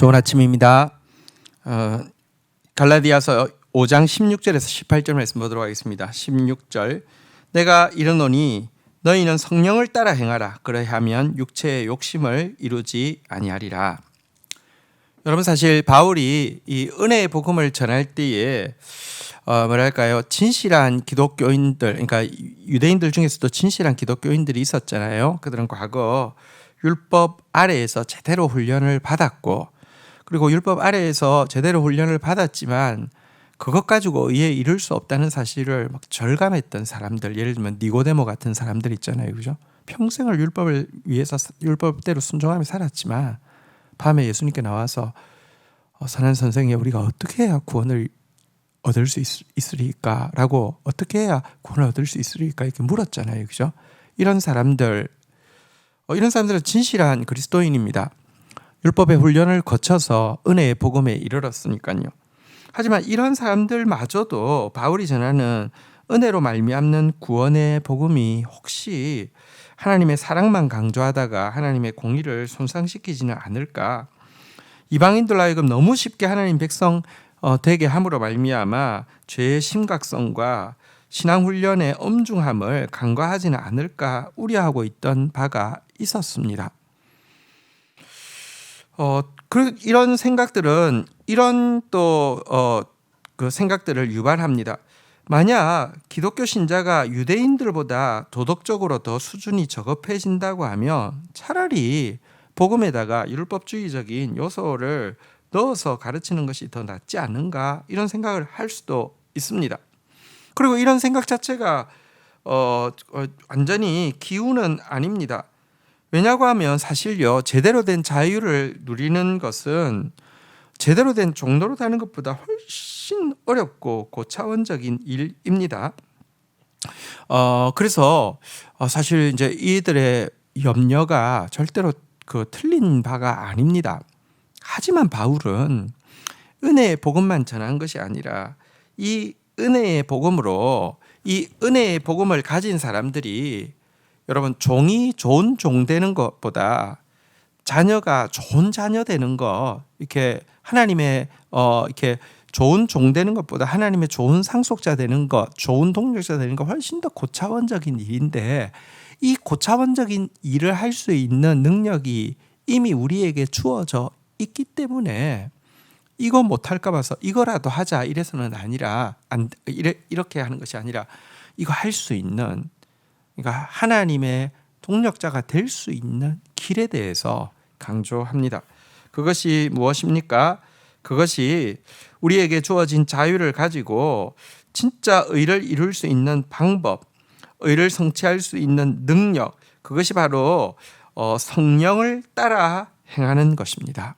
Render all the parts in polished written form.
좋은 아침입니다. 갈라디아서 5장 16절에서 18절 말씀 보도록 하겠습니다. 16절 내가 이르노니 너희는 성령을 따라 행하라. 그러하면 육체의 욕심을 이루지 아니하리라. 여러분, 사실 바울이 이 은혜의 복음을 전할 때에 진실한 기독교인들, 그러니까 유대인들 중에서도 진실한 기독교인들이 있었잖아요. 그들은 과거 율법 아래에서 제대로 훈련을 받았고, 그리고 율법 아래에서 제대로 훈련을 받았지만 그것 가지고 의에 이를 수 없다는 사실을 막 절감했던 사람들, 예를 들면 니고데모 같은 사람들 있잖아요, 그죠? 평생을 율법을 위해서 율법대로 순종하며 살았지만 밤에 예수님께 나와서 선한 선생님, 우리가 어떻게 해야 구원을 얻을 수 있으리까라고, 어떻게 해야 구원을 얻을 수 있으리까 이렇게 물었잖아요, 그죠? 이런 사람들은 진실한 그리스도인입니다. 율법의 훈련을 거쳐서 은혜의 복음에 이르렀으니까요. 하지만 이런 사람들마저도 바울이 전하는 은혜로 말미암는 구원의 복음이 혹시 하나님의 사랑만 강조하다가 하나님의 공의를 손상시키지는 않을까? 이방인들 하여금 너무 쉽게 하나님 백성 되게 함으로 말미암아 죄의 심각성과 신앙훈련의 엄중함을 간과하지는 않을까 우려하고 있던 바가 있었습니다. 이런 생각들은 그 생각들을 유발합니다. 만약 기독교 신자가 유대인들보다 도덕적으로 더 수준이 저급해진다고 하면 차라리 복음에다가 율법주의적인 요소를 넣어서 가르치는 것이 더 낫지 않은가, 이런 생각을 할 수도 있습니다. 그리고 이런 생각 자체가 완전히 기우는 아닙니다. 왜냐고 하면 사실요, 제대로 된 자유를 누리는 것은 제대로 된 종로로 다는 것보다 훨씬 어렵고 고차원적인 일입니다. 그래서 사실 이제 이들의 염려가 절대로 틀린 바가 아닙니다. 하지만 바울은 은혜의 복음만 전한 것이 아니라 이 은혜의 복음으로, 이 은혜의 복음을 가진 사람들이, 여러분, 종이 좋은 종 되는 것보다 자녀가 좋은 자녀 되는 것, 이렇게 하나님의 이렇게 좋은 종 되는 것보다 하나님의 좋은 상속자 되는 것, 좋은 동력자 되는 것 훨씬 더 고차원적인 일인데, 이 고차원적인 일을 할 수 있는 능력이 이미 우리에게 주어져 있기 때문에 이거 못할까 봐서 이거라도 하자 이래서는 아니라, 이렇게 하는 것이 아니라 이거 할 수 있는, 그러니까 하나님의 동력자가 될 수 있는 길에 대해서 강조합니다. 그것이 무엇입니까? 그것이 우리에게 주어진 자유를 가지고 진짜 의를 이룰 수 있는 방법, 의를 성취할 수 있는 능력, 그것이 바로 성령을 따라 행하는 것입니다.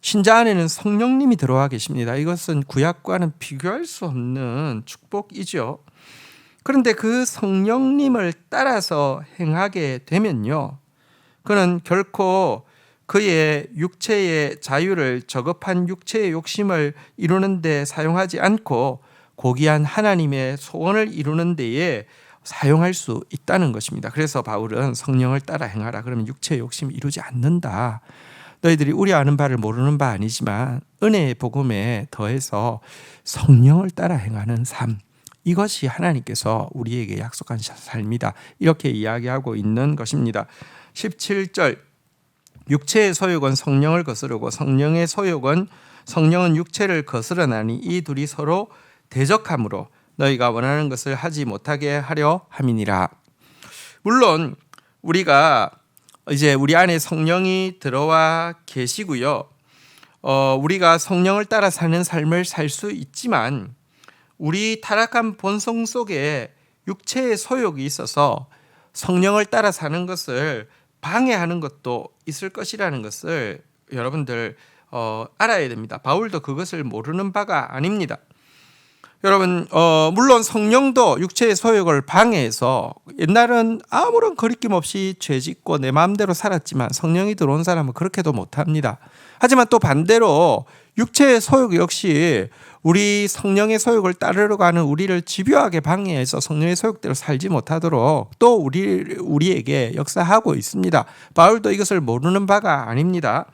신자 안에는 성령님이 들어와 계십니다. 이것은 구약과는 비교할 수 없는 축복이죠. 그런데 그 성령님을 따라서 행하게 되면요, 그는 결코 그의 육체의 자유를, 저급한 육체의 욕심을 이루는 데 사용하지 않고 고귀한 하나님의 소원을 이루는 데에 사용할 수 있다는 것입니다. 그래서 바울은 성령을 따라 행하라, 그러면 육체의 욕심을 이루지 않는다. 너희들이 우려하는 바를 모르는 바 아니지만 은혜의 복음에 더해서 성령을 따라 행하는 삶, 이것이 하나님께서 우리에게 약속한 삶이다, 이렇게 이야기하고 있는 것입니다. 17절 육체의 소욕은 성령을 거스르고 성령의 소욕은 성령은 육체를 거스르나니 이 둘이 서로 대적함으로 너희가 원하는 것을 하지 못하게 하려 함이니라. 물론 우리가 이제 우리 안에 성령이 들어와 계시고요, 우리가 성령을 따라 사는 삶을 살 수 있지만 우리 타락한 본성 속에 육체의 소욕이 있어서 성령을 따라 사는 것을 방해하는 것도 있을 것이라는 것을 여러분들 알아야 됩니다. 바울도 그것을 모르는 바가 아닙니다. 여러분, 물론 성령도 육체의 소욕을 방해해서 옛날은 아무런 거리낌 없이 죄짓고 내 마음대로 살았지만 성령이 들어온 사람은 그렇게도 못합니다. 하지만 또 반대로 육체의 소욕 역시 우리 성령의 소욕을 따르려고 하는 우리를 집요하게 방해해서 성령의 소욕대로 살지 못하도록 또 우리에게 역사하고 있습니다. 바울도 이것을 모르는 바가 아닙니다.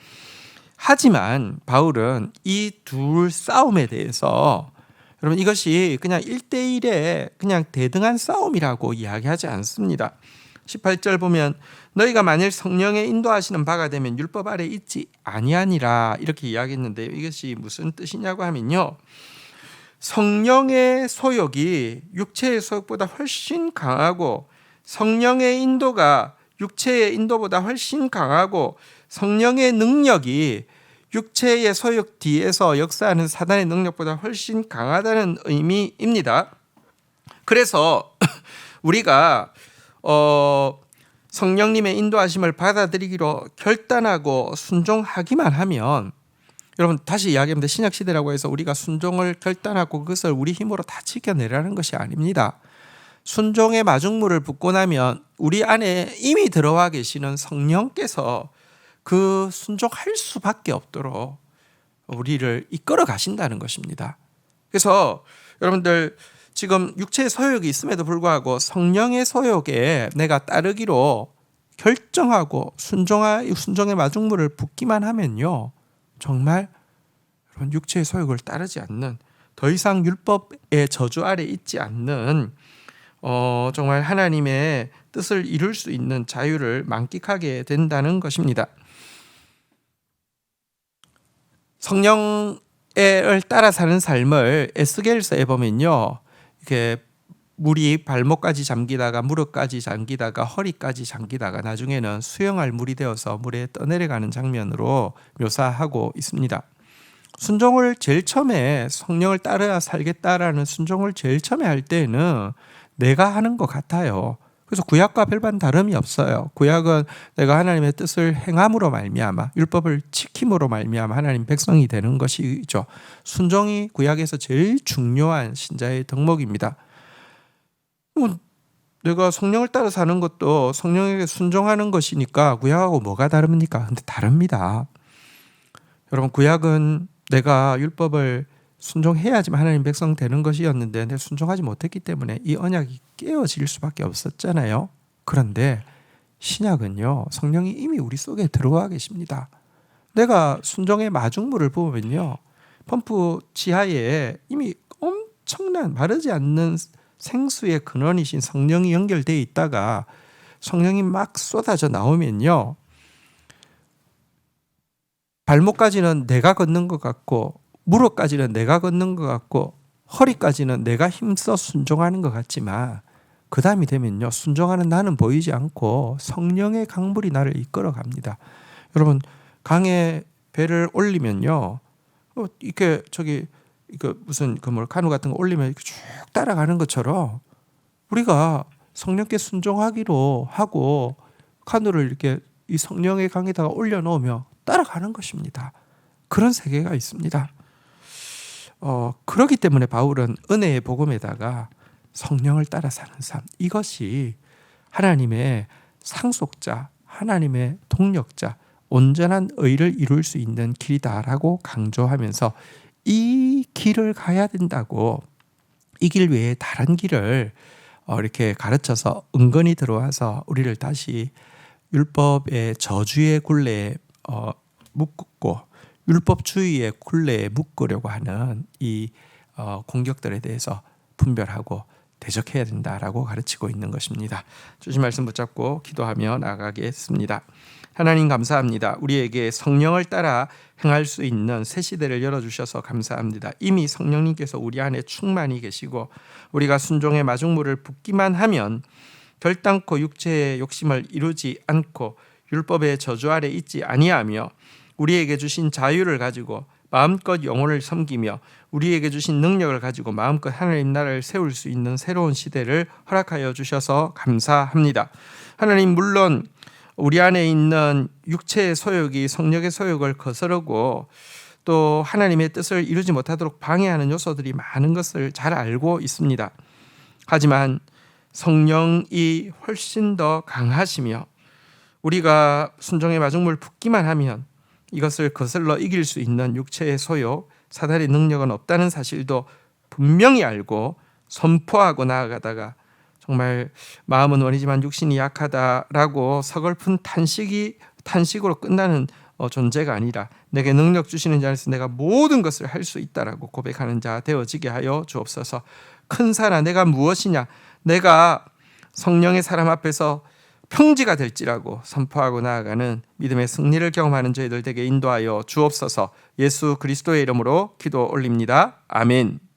하지만 바울은 이 둘 싸움에 대해서 여러분 이것이 그냥 1대1의 그냥 대등한 싸움이라고 이야기하지 않습니다. 18절 보면 너희가 만일 성령의 인도하시는 바가 되면 율법 아래 있지 아니하니라 이렇게 이야기했는데 이것이 무슨 뜻이냐고 하면요. 성령의 소욕이 육체의 소욕보다 훨씬 강하고 성령의 인도가 육체의 인도보다 훨씬 강하고 성령의 능력이 육체의 소욕 뒤에서 역사하는 사단의 능력보다 훨씬 강하다는 의미입니다. 그래서 우리가 성령님의 인도하심을 받아들이기로 결단하고 순종하기만 하면 여러분 다시 이야기합니다. 신약시대라고 해서 우리가 순종을 결단하고 그것을 우리 힘으로 다 지켜내라는 것이 아닙니다. 순종의 마중물을 붓고 나면 우리 안에 이미 들어와 계시는 성령께서 그 순종할 수밖에 없도록 우리를 이끌어 가신다는 것입니다. 그래서 여러분들 지금 육체의 소욕이 있음에도 불구하고 성령의 소욕에 내가 따르기로 결정하고 순종의 마중물을 붓기만 하면요, 정말 육체의 소욕을 따르지 않는, 더 이상 율법의 저주 아래 있지 않는 정말 하나님의 뜻을 이룰 수 있는 자유를 만끽하게 된다는 것입니다. 성령을 따라 사는 삶을 에스겔서에 보면요, 이렇게 물이 발목까지 잠기다가 무릎까지 잠기다가 허리까지 잠기다가 나중에는 수영할 물이 되어서 물에 떠내려가는 장면으로 묘사하고 있습니다. 순종을 제일 처음에 성령을 따라 살겠다라는 순종을 제일 처음에 할 때는 내가 하는 것 같아요. 그래서 구약과 별반 다름이 없어요. 구약은 내가 하나님의 뜻을 행함으로 말미암아 율법을 지킴으로 말미암아 하나님 백성이 되는 것이죠. 순종이 구약에서 제일 중요한 신자의 덕목입니다. 내가 성령을 따라 사는 것도 성령에게 순종하는 것이니까 구약하고 뭐가 다릅니까? 근데 다릅니다. 여러분 구약은 내가 율법을 순종해야지만 하나님 백성 되는 것이었는데 내가 순종하지 못했기 때문에 이 언약이 깨어질 수밖에 없었잖아요. 그런데 신약은요, 성령이 이미 우리 속에 들어와 계십니다. 내가 순종의 마중물을 보면요, 펌프 지하에 이미 엄청난 마르지 않는 생수의 근원이신 성령이 연결되어 있다가 성령이 막 쏟아져 나오면요, 발목까지는 내가 걷는 것 같고 무릎까지는 내가 걷는 것 같고 허리까지는 내가 힘써 순종하는 것 같지만 그 다음이 되면요, 순종하는 나는 보이지 않고 성령의 강물이 나를 이끌어 갑니다. 여러분 강에 배를 올리면요, 이렇게 무슨 카누 같은 거 올리면 이렇게 쭉 따라가는 것처럼 우리가 성령께 순종하기로 하고 카누를 이렇게 이 성령의 강에다가 올려놓으며 따라가는 것입니다. 그런 세계가 있습니다. 그렇기 때문에 바울은 은혜의 복음에다가 성령을 따라 사는 삶, 이것이 하나님의 상속자, 하나님의 동력자, 온전한 의를 이룰 수 있는 길이다라고 강조하면서 이 길을 가야 된다고, 이 길 외에 다른 길을 이렇게 가르쳐서 은근히 들어와서 우리를 다시 율법의 저주의 굴레에 묶고 율법주의의 굴레에 묶으려고 하는 이 공격들에 대해서 분별하고 대적해야 된다라고 가르치고 있는 것입니다. 주신 말씀 붙잡고 기도하며 나가겠습니다. 하나님 감사합니다. 우리에게 성령을 따라 행할 수 있는 새 시대를 열어주셔서 감사합니다. 이미 성령님께서 우리 안에 충만히 계시고 우리가 순종의 마중물을 붓기만 하면 결단코 육체의 욕심을 이루지 않고 율법의 저주 아래 있지 아니하며 우리에게 주신 자유를 가지고 마음껏 영혼을 섬기며 우리에게 주신 능력을 가지고 마음껏 하나님 나라를 세울 수 있는 새로운 시대를 허락하여 주셔서 감사합니다. 하나님, 물론 우리 안에 있는 육체의 소욕이 성령의 소욕을 거스르고 또 하나님의 뜻을 이루지 못하도록 방해하는 요소들이 많은 것을 잘 알고 있습니다. 하지만 성령이 훨씬 더 강하시며 우리가 순종의 마중물 붓기만 하면 이것을 거슬러 이길 수 있는 육체의 소욕, 사단의 능력은 없다는 사실도 분명히 알고 선포하고 나아가다가 정말 마음은 원이지만 육신이 약하다라고 서글픈 탄식으로 끝나는 존재가 아니라 내게 능력 주시는 자 안에서 내가 모든 것을 할 수 있다라고 고백하는 자 되어지게 하여 주옵소서. 큰 사랑 내가 무엇이냐, 내가 성령의 사람 앞에서 평지가 될지라고 선포하고 나아가는 믿음의 승리를 경험하는 저희들 되게 인도하여 주옵소서. 예수 그리스도의 이름으로 기도 올립니다. 아멘.